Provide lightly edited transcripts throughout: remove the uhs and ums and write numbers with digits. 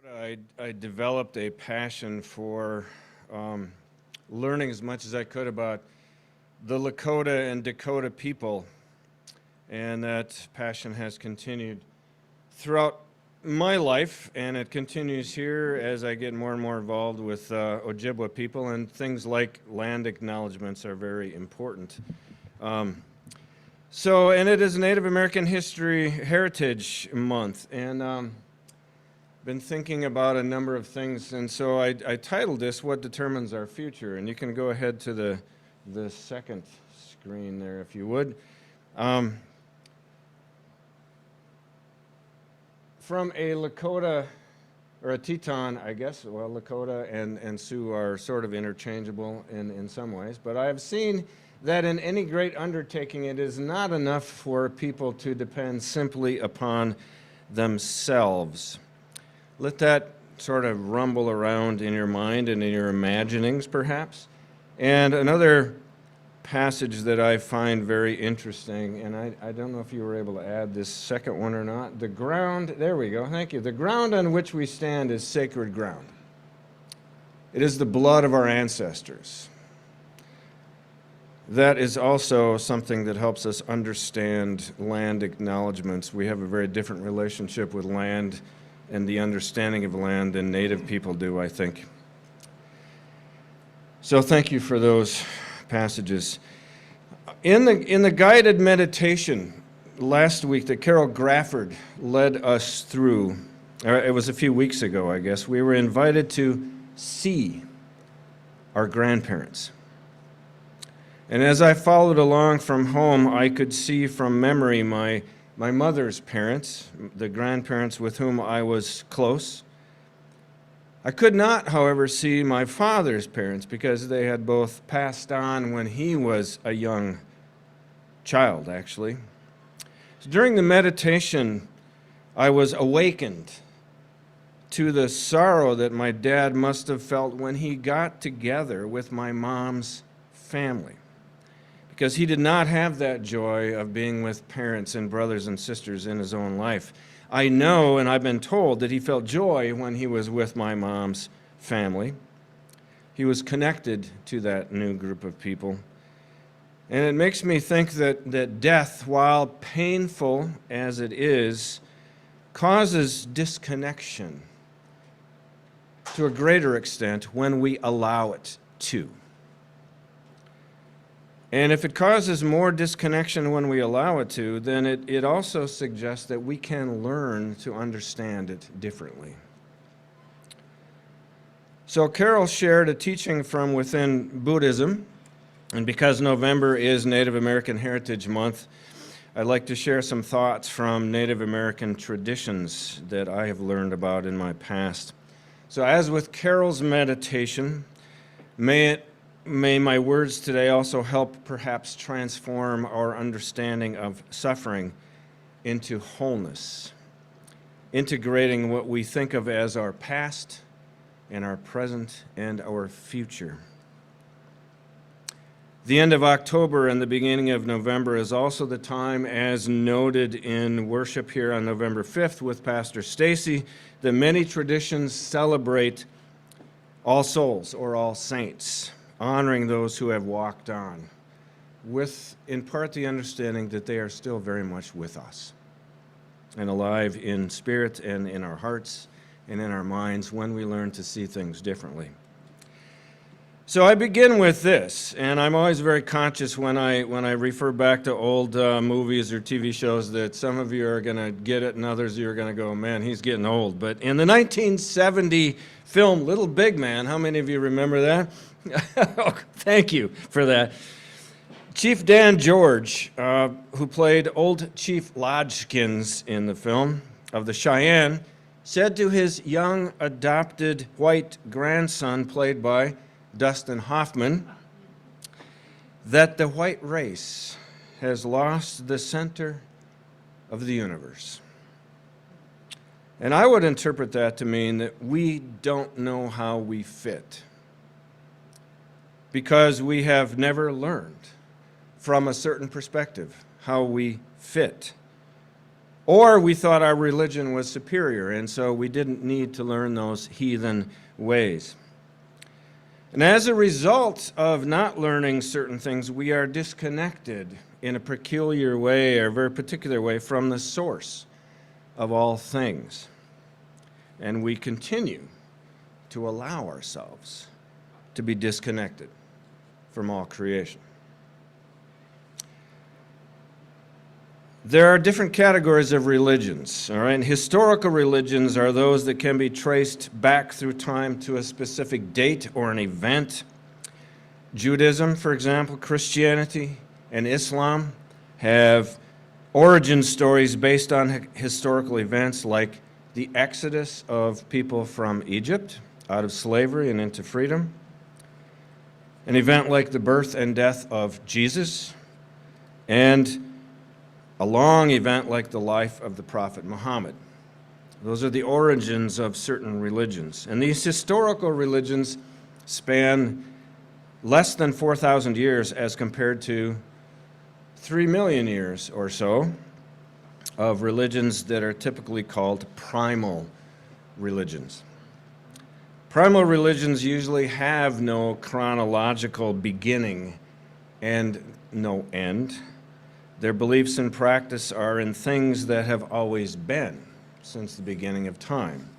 I developed a passion for learning as much as I could about the Lakota and Dakota people, and that passion has continued throughout my life, and it continues here as I get more and more involved with Ojibwa people, and things like land acknowledgements are very important. And it is Native American History Heritage Month, and been thinking about a number of things, and so I titled this, What Determines Our Future? And you can go ahead to the second screen there, if you would. From a Lakota, or a Teton, I guess, well, Lakota and Sioux are sort of interchangeable in some ways, but I have seen that in any great undertaking, it is not enough for people to depend simply upon themselves. Let that sort of rumble around in your mind and in your imaginings, perhaps. And another passage that I find very interesting, and I don't know if you were able to add this second one or not. The ground, there we go, thank you. The ground on which we stand is sacred ground. It is the blood of our ancestors. That is also something that helps us understand land acknowledgements. We have a very different relationship with land and the understanding of land than Native people do, I think. So thank you for those passages. In the guided meditation last week that Carol Grafford led us through, it was a few weeks ago, I guess, we were invited to see our grandparents. And as I followed along from home, I could see from memory my mother's parents, the grandparents with whom I was close. I could not, however, see my father's parents because they had both passed on when he was a young child, actually. So during the meditation, I was awakened to the sorrow that my dad must have felt when he got together with my mom's family, because he did not have that joy of being with parents and brothers and sisters in his own life. I know, and I've been told, that he felt joy when he was with my mom's family. He was connected to that new group of people. And it makes me think that death, while painful as it is, causes disconnection to a greater extent when we allow it to. And if it causes more disconnection when we allow it to, then it also suggests that we can learn to understand it differently. So Carol shared a teaching from within Buddhism, and because November is Native American Heritage Month, I'd like to share some thoughts from Native American traditions that I have learned about in my past. So as with Carol's meditation, may my words today also help perhaps transform our understanding of suffering into wholeness, integrating what we think of as our past and our present and our future. The end of October and the beginning of November is also the time, as noted in worship here on November 5th with Pastor Stacy, that many traditions celebrate All Souls or All Saints, honoring those who have walked on, with, in part, the understanding that they are still very much with us and alive in spirit and in our hearts and in our minds when we learn to see things differently. So I begin with this, and I'm always very conscious when I refer back to old movies or TV shows that some of you are going to get it and others of you are going to go, man, he's getting old. But in the 1970 film Little Big Man, how many of you remember that? Oh, thank you for that. Chief Dan George, who played Old Chief Lodgkins in the film of the Cheyenne, said to his young adopted white grandson, played by Dustin Hoffman, that the white race has lost the center of the universe. And I would interpret that to mean that we don't know how we fit, because we have never learned from a certain perspective how we fit, Or we thought our religion was superior, and so we didn't need to learn those heathen ways. And as a result of not learning certain things, we are disconnected in a peculiar way, or a very particular way, from the source of all things. And we continue to allow ourselves to be disconnected from all creation. There are different categories of religions, all right? And historical religions are those that can be traced back through time to a specific date or an event. Judaism, for example, Christianity, and Islam have origin stories based on historical events like the exodus of people from Egypt out of slavery and into freedom, an event like the birth and death of Jesus, and a long event like the life of the prophet Muhammad. Those are the origins of certain religions. And these historical religions span less than 4,000 years as compared to 3 million years or so of religions that are typically called primal religions. Primal religions usually have no chronological beginning and no end. Their beliefs and practice are in things that have always been since the beginning of time.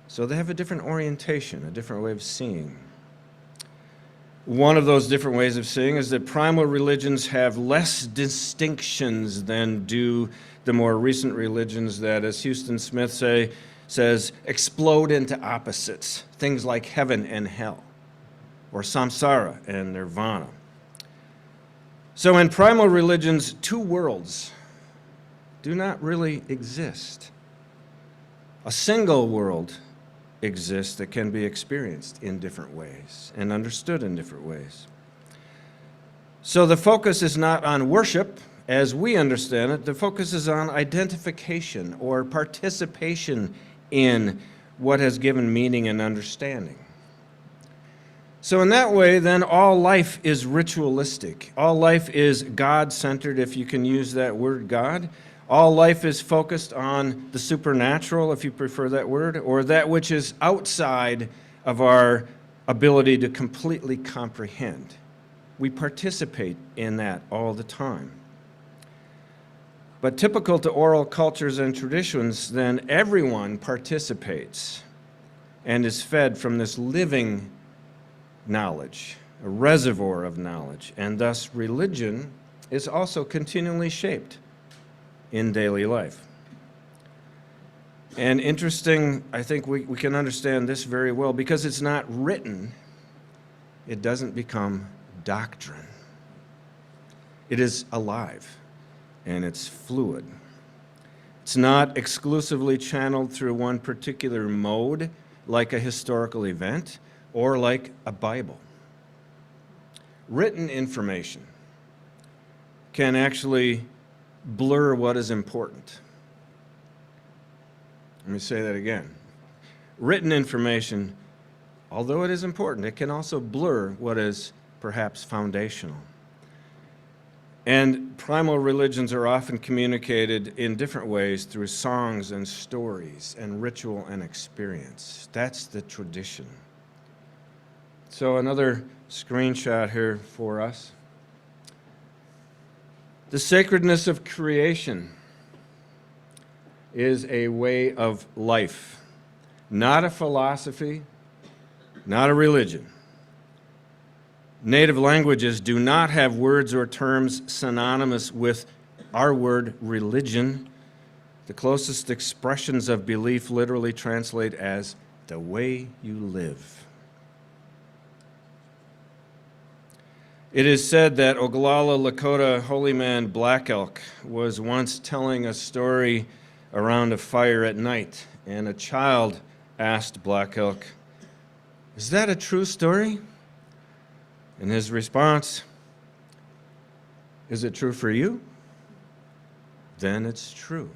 So they have a different orientation, a different way of seeing. One of those different ways of seeing is that primal religions have less distinctions than do the more recent religions that, as Houston Smith says, explode into opposites, things like heaven and hell, or samsara and nirvana. So in primal religions, two worlds do not really exist. A single world exists that can be experienced in different ways and understood in different ways. So the focus is not on worship, as we understand it. The focus is on identification or participation in what has given meaning and understanding. So in that way, then, all life is ritualistic. All life is God-centered, if you can use that word, God. All life is focused on the supernatural, if you prefer that word, or that which is outside of our ability to completely comprehend. We participate in that all the time. But typical to oral cultures and traditions, then, everyone participates and is fed from this living knowledge, a reservoir of knowledge, and thus religion is also continually shaped in daily life. And interesting, I think we can understand this very well, because it's not written, it doesn't become doctrine. It is alive and it's fluid. It's not exclusively channeled through one particular mode, like a historical event, or like a Bible. Written information can actually blur what is important. Let me say that again. Written information, although it is important, it can also blur what is perhaps foundational. And primal religions are often communicated in different ways through songs and stories and ritual and experience. That's the tradition. So another screenshot here for us. The sacredness of creation is a way of life, not a philosophy, not a religion. Native languages do not have words or terms synonymous with our word religion. The closest expressions of belief literally translate as the way you live. It is said that Oglala Lakota holy man Black Elk was once telling a story around a fire at night, and a child asked Black Elk, "Is that a true story?" And his response, "Is it true for you? Then it's true."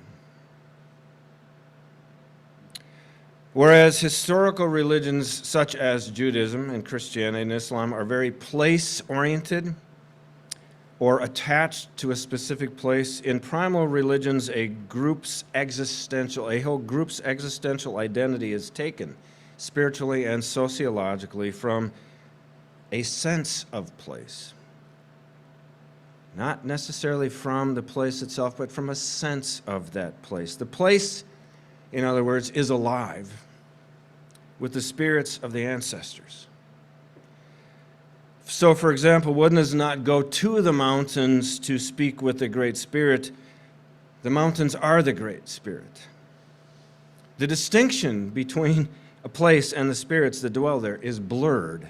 Whereas historical religions such as Judaism and Christianity and Islam are very place-oriented, or attached to a specific place. In primal religions, a whole group's existential identity is taken spiritually and sociologically from a sense of place. Not necessarily from the place itself, but from a sense of that place. The place, in other words, is alive with the spirits of the ancestors. So, for example, one does not go to the mountains to speak with the Great Spirit. The mountains are the Great Spirit. The distinction between a place and the spirits that dwell there is blurred.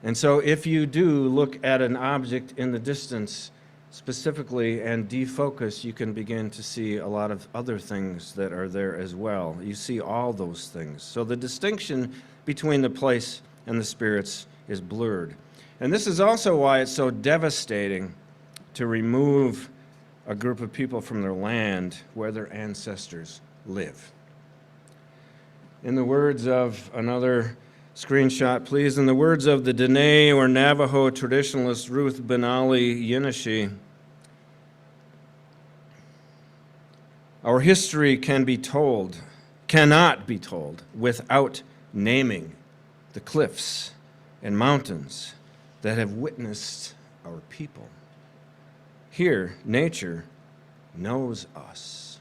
And so if you do look at an object in the distance specifically and defocus, you can begin to see a lot of other things that are there as well. You see all those things. So the distinction between the place and the spirits is blurred. And this is also why it's so devastating to remove a group of people from their land where their ancestors live. In the words of another screenshot, please, in the words of the Dene or Navajo traditionalist Ruth Benali Yinashi, our history cannot be told without naming the cliffs and mountains that have witnessed our people. Here, nature knows us.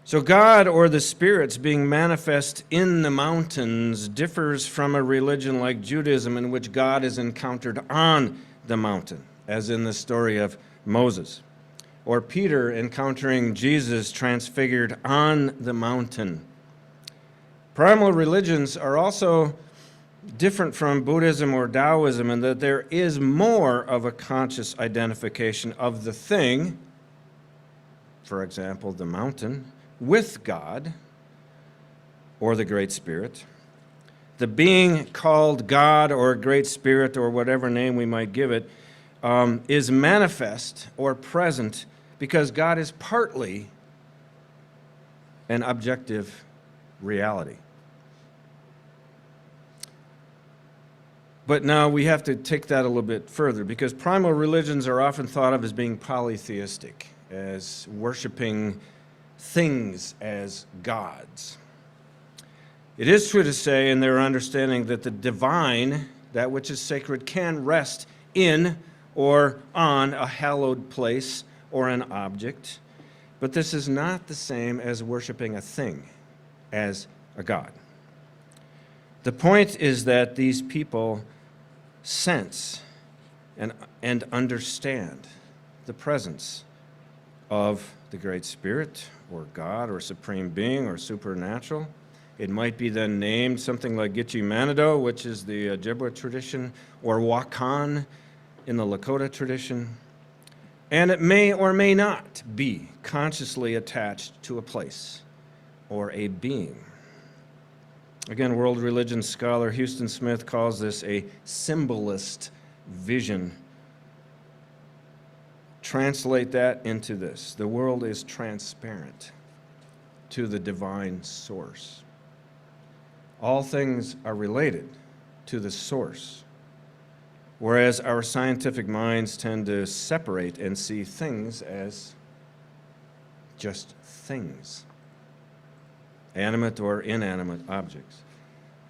So God, or the spirits being manifest in the mountains, differs from a religion like Judaism in which God is encountered on the mountain, as in the story of Moses, or Peter encountering Jesus transfigured on the mountain. Primal religions are also different from Buddhism or Taoism in that there is more of a conscious identification of the thing, for example, the mountain, with God or the Great Spirit. The being called God or Great Spirit or whatever name we might give it is manifest or present because God is partly an objective reality. But now we have to take that a little bit further because primal religions are often thought of as being polytheistic, as worshiping things as gods. It is true to say in their understanding that the divine, that which is sacred, can rest in or on a hallowed place or an object, but this is not the same as worshiping a thing as a god. The point is that these people sense and understand the presence of the Great Spirit or God or Supreme Being or supernatural. It might be then named something like Gitche Manado, which is the Ojibwe tradition, or Wakan in the Lakota tradition. And it may or may not be consciously attached to a place or a being. Again, world religion scholar Houston Smith calls this a symbolist vision. Translate that into this. The world is transparent to the divine source. All things are related to the source, whereas our scientific minds tend to separate and see things as just things. Animate or inanimate objects.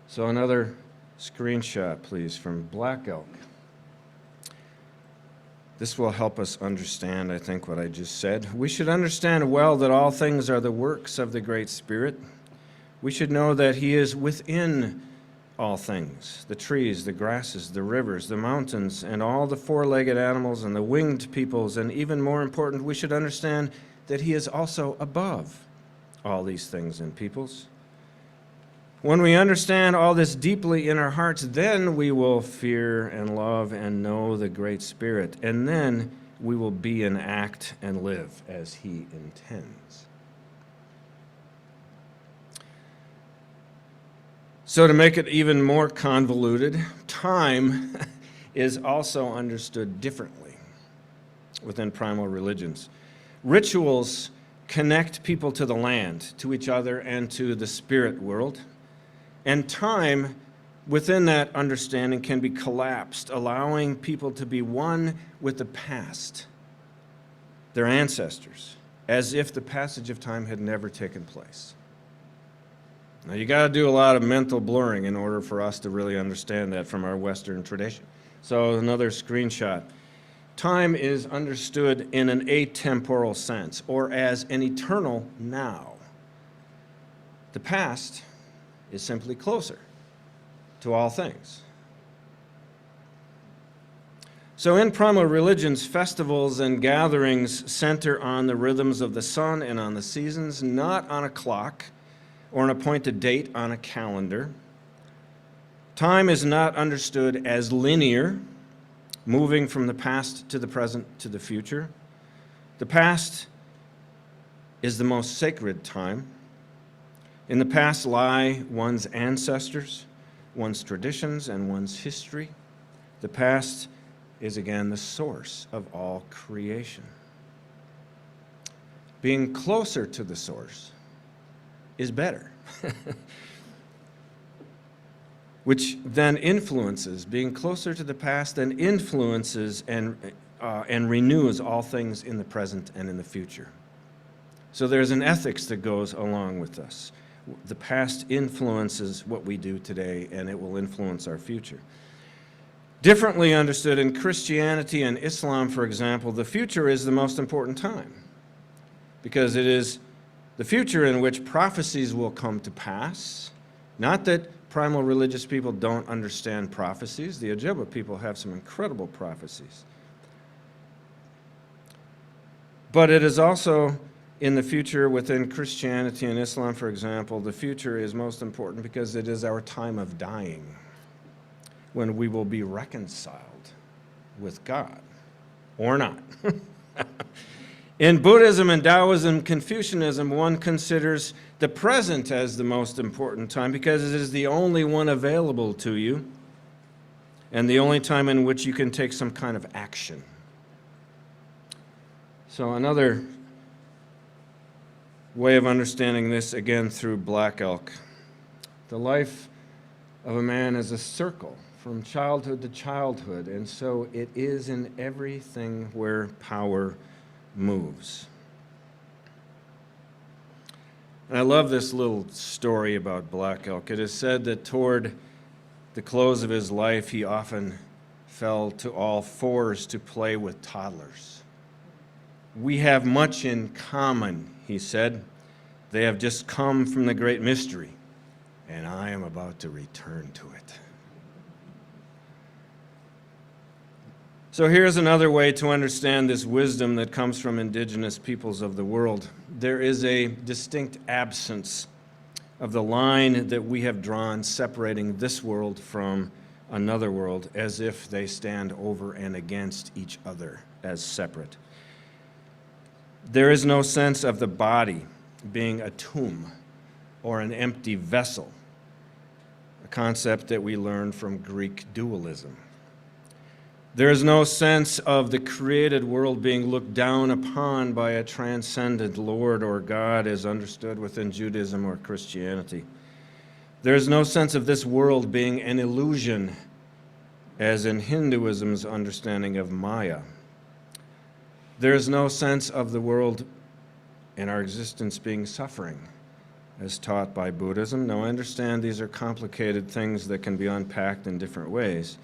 So another screenshot, please, from Black Elk. This will help us understand, I think, what I just said. We should understand well that all things are the works of the Great Spirit. We should know that He is within all things, the trees, the grasses, the rivers, the mountains, and all the four-legged animals and the winged peoples. And even more important, we should understand that He is also above all these things and peoples. When we understand all this deeply in our hearts, then we will fear and love and know the Great Spirit, and then we will be and act and live as He intends. So to make it even more convoluted, time is also understood differently within primal religions. Rituals connect people to the land, to each other, and to the spirit world. And time within that understanding can be collapsed, allowing people to be one with the past, their ancestors, as if the passage of time had never taken place. Now, you got to do a lot of mental blurring in order for us to really understand that from our Western tradition. So another screenshot. Time is understood in an atemporal sense, or as an eternal now. The past is simply closer to all things. So in primal religions, festivals and gatherings center on the rhythms of the sun and on the seasons, not on a clock or an appointed date on a calendar. Time is not understood as linear, moving from the past to the present to the future. The past is the most sacred time. In the past lie one's ancestors, one's traditions, and one's history. The past is again the source of all creation. Being closer to the source is better, which then influences, being closer to the past then influences and renews all things in the present and in the future. So there's an ethics that goes along with this. The past influences what we do today, and it will influence our future. Differently understood in Christianity and Islam, for example, the future is the most important time, because it is the future in which prophecies will come to pass. Not that primal religious people don't understand prophecies. The Ojibwa people have some incredible prophecies. But it is also in the future within Christianity and Islam, for example, the future is most important because it is our time of dying, when we will be reconciled with God, or not. In Buddhism and Taoism, Confucianism, one considers the present as the most important time because it is the only one available to you and the only time in which you can take some kind of action. So another way of understanding this, again through Black Elk. The life of a man is a circle from childhood to childhood, and so it is in everything where power moves. And I love this little story about Black Elk. It is said that toward the close of his life, he often fell to all fours to play with toddlers. We have much in common, he said. They have just come from the great mystery, and I am about to return to it. So here's another way to understand this wisdom that comes from indigenous peoples of the world. There is a distinct absence of the line that we have drawn separating this world from another world, as if they stand over and against each other as separate. There is no sense of the body being a tomb or an empty vessel, a concept that we learn from Greek dualism. There is no sense of the created world being looked down upon by a transcendent Lord or God as understood within Judaism or Christianity. There is no sense of this world being an illusion, as in Hinduism's understanding of Maya. There is no sense of the world and our existence being suffering, as taught by Buddhism. Now, I understand these are complicated things that can be unpacked in different ways.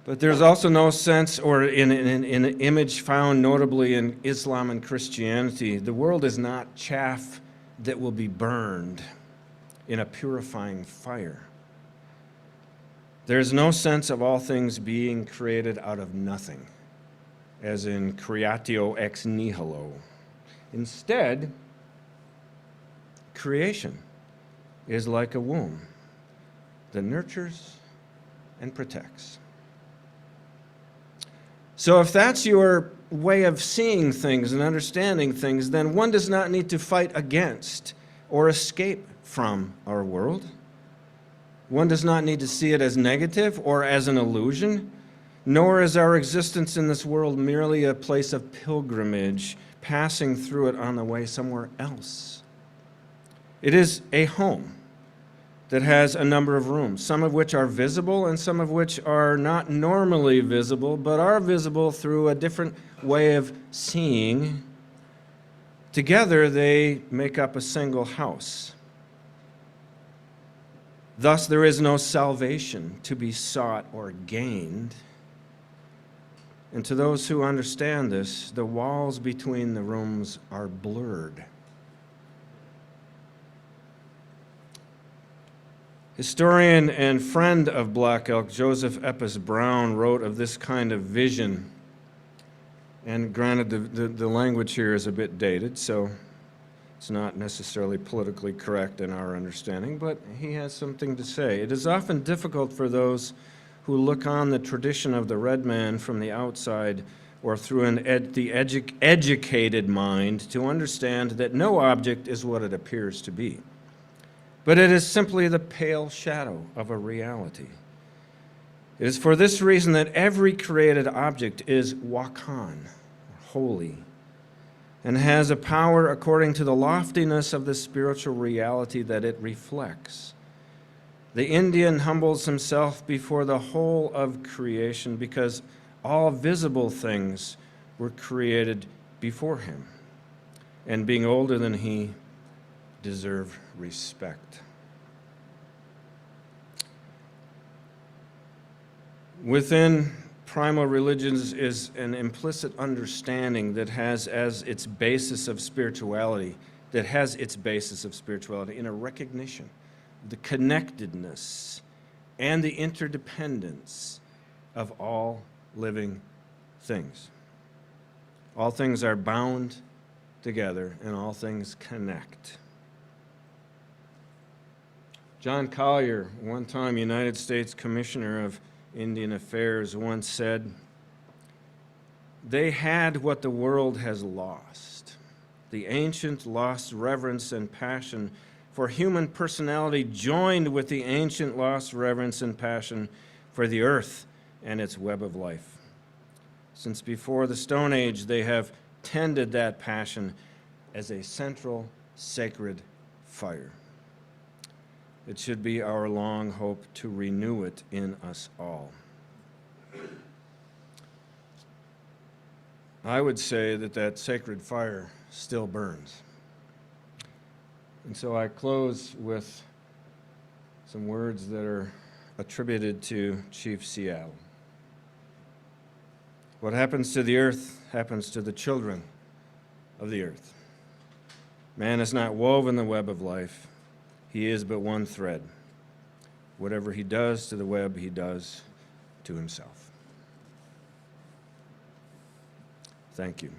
But there's also no sense, or in an image found notably in Islam and Christianity, the world is not chaff that will be burned in a purifying fire. There's no sense of all things being created out of nothing, as in creatio ex nihilo. Instead, creation is like a womb that nurtures and protects. So if that's your way of seeing things and understanding things, then one does not need to fight against or escape from our world. One does not need to see it as negative or as an illusion, nor is our existence in this world merely a place of pilgrimage, passing through it on the way somewhere else. It is a home that has a number of rooms, some of which are visible and some of which are not normally visible, but are visible through a different way of seeing. Together, they make up a single house. Thus, there is no salvation to be sought or gained. And to those who understand this, the walls between the rooms are blurred. Historian and friend of Black Elk, Joseph Epps Brown, wrote of this kind of vision. And granted, the language here is a bit dated, so it's not necessarily politically correct in our understanding, but he has something to say. It is often difficult for those who look on the tradition of the red man from the outside or through the educated mind to understand that no object is what it appears to be, but it is simply the pale shadow of a reality. It is for this reason that every created object is wakan, holy, and has a power according to the loftiness of the spiritual reality that it reflects. The Indian humbles himself before the whole of creation because all visible things were created before him, and being older than he, deserve respect. Within primal religions is an implicit understanding that has as its basis of spirituality, in a recognition, the connectedness and the interdependence of all living things. All things are bound together and all things connect. John Collier, one time United States Commissioner of Indian Affairs, once said, "They had what the world has lost, the ancient lost reverence and passion for human personality joined with the ancient lost reverence and passion for the earth and its web of life. Since before the Stone Age, they have tended that passion as a central sacred fire. It should be our long hope to renew it in us all." I would say that sacred fire still burns. And so I close with some words that are attributed to Chief Seattle. What happens to the earth happens to the children of the earth. Man is not woven the web of life. He is but one thread. Whatever he does to the web, he does to himself. Thank you.